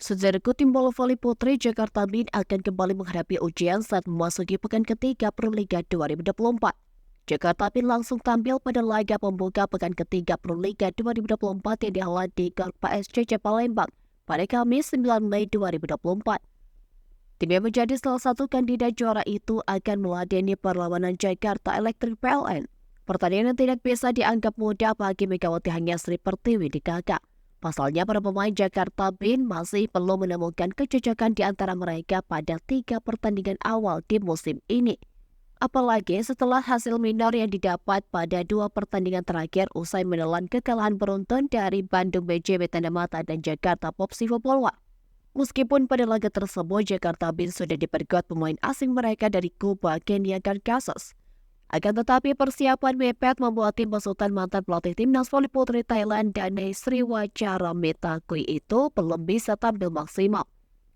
Saudaraku, tim bola voli putri Jakarta Beat akan kembali menghadapi ujian saat memasuki pekan ketiga Proliga 2024. Jakarta Beat langsung tampil pada laga pembuka pekan ketiga Proliga 2024 yang dihelat di Gor PSCC Palembang pada Kamis 9 Mei 2024. Tim yang menjadi salah satu kandidat juara itu akan meladeni perlawanan Jakarta Electric PLN. Pertandingan yang tidak bisa dianggap mudah bagi Megawati Hanyasri Pertiwi di kakak. Pasalnya para pemain Jakarta Beat masih perlu menemukan kecocokan di antara mereka pada 3 pertandingan awal di musim ini. Apalagi setelah hasil minor yang didapat pada 2 pertandingan terakhir usai menelan kekalahan beruntun dari Bandung BJB Tanda Mata dan Jakarta Popsivo Polwa. Meskipun pada laga tersebut Jakarta Beat sudah diperkuat pemain asing mereka dari Kuba, Kenya, dan Kansas. Akan tetapi persiapan mepet membuat tim besutan mantan pelatih timnas voli putri Thailand Danai Sriwachara Metakui itu belum bisa tampil maksimal.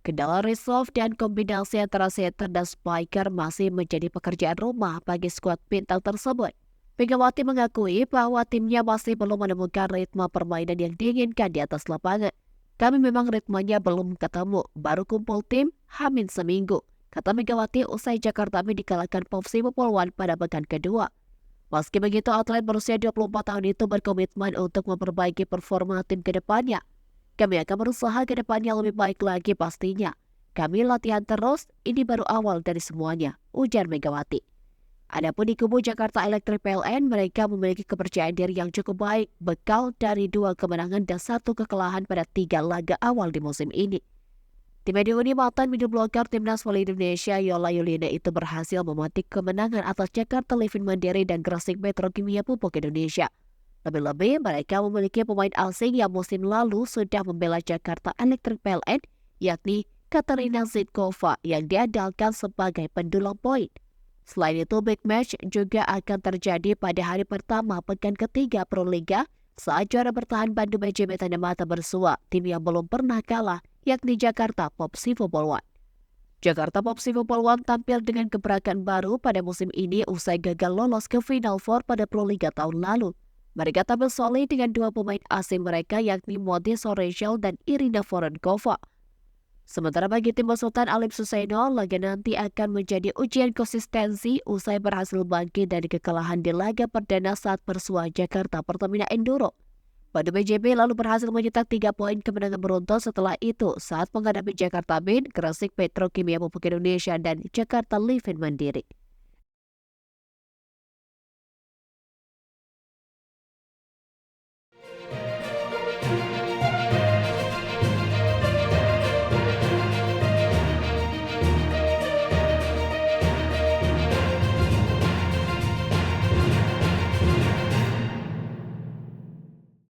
Kendala resolve dan kombinasi antara setter dan spiker masih menjadi pekerjaan rumah bagi skuad bintang tersebut. Megawati mengakui bahwa timnya masih belum menemukan ritme permainan yang diinginkan di atas lapangan. Kami memang ritmenya belum ketemu, baru kumpul tim hamin seminggu, kata Megawati usai Jakarta Beat dikalahkan Popsivo Polwan pada pekan kedua. Meski begitu, atlet berusia 24 tahun itu berkomitmen untuk memperbaiki performa tim ke depannya. Kami akan berusaha ke depannya lebih baik lagi pastinya. Kami latihan terus, ini baru awal dari semuanya, ujar Megawati. Adapun di kubu Jakarta Electric PLN, mereka memiliki kepercayaan diri yang cukup baik, bekal dari 2 kemenangan dan 1 kekalahan pada 3 laga awal di musim ini. Tim yang dihuni mantan middle blocker Timnas Voli Indonesia Yola Yulina itu berhasil memetik kemenangan atas Jakarta Livin Mandiri dan Gresik Petrokimia Pupuk Indonesia. Lebih-lebih, mereka memiliki pemain asing yang musim lalu sudah membela Jakarta Electric PLN, yakni Katarina Zitkova yang diandalkan sebagai pendulang poin. Selain itu, big match juga akan terjadi pada hari pertama pekan ketiga Proliga saat juara bertahan Bandung BJB Tanda Mata bersua tim yang belum pernah kalah, yakni Jakarta Popsivo Polwan. Jakarta Popsivo Polwan tampil dengan gebrakan baru pada musim ini usai gagal lolos ke Final Four pada Proliga tahun lalu. Mereka tampil solid dengan 2 pemain asing mereka yakni Modis Soreshel dan Irina Vorenkova. Sementara bagi tim besutan Alip Suseno, laga nanti akan menjadi ujian konsistensi usai berhasil bangkit dari kekalahan di laga perdana saat bersua Jakarta Pertamina Enduro. Bandung BJB lalu berhasil mencetak 3 poin kemenangan beruntun setelah itu saat menghadapi Jakarta Beat, Gresik Petrokimia Pupuk Indonesia, dan Jakarta Livin Mandiri.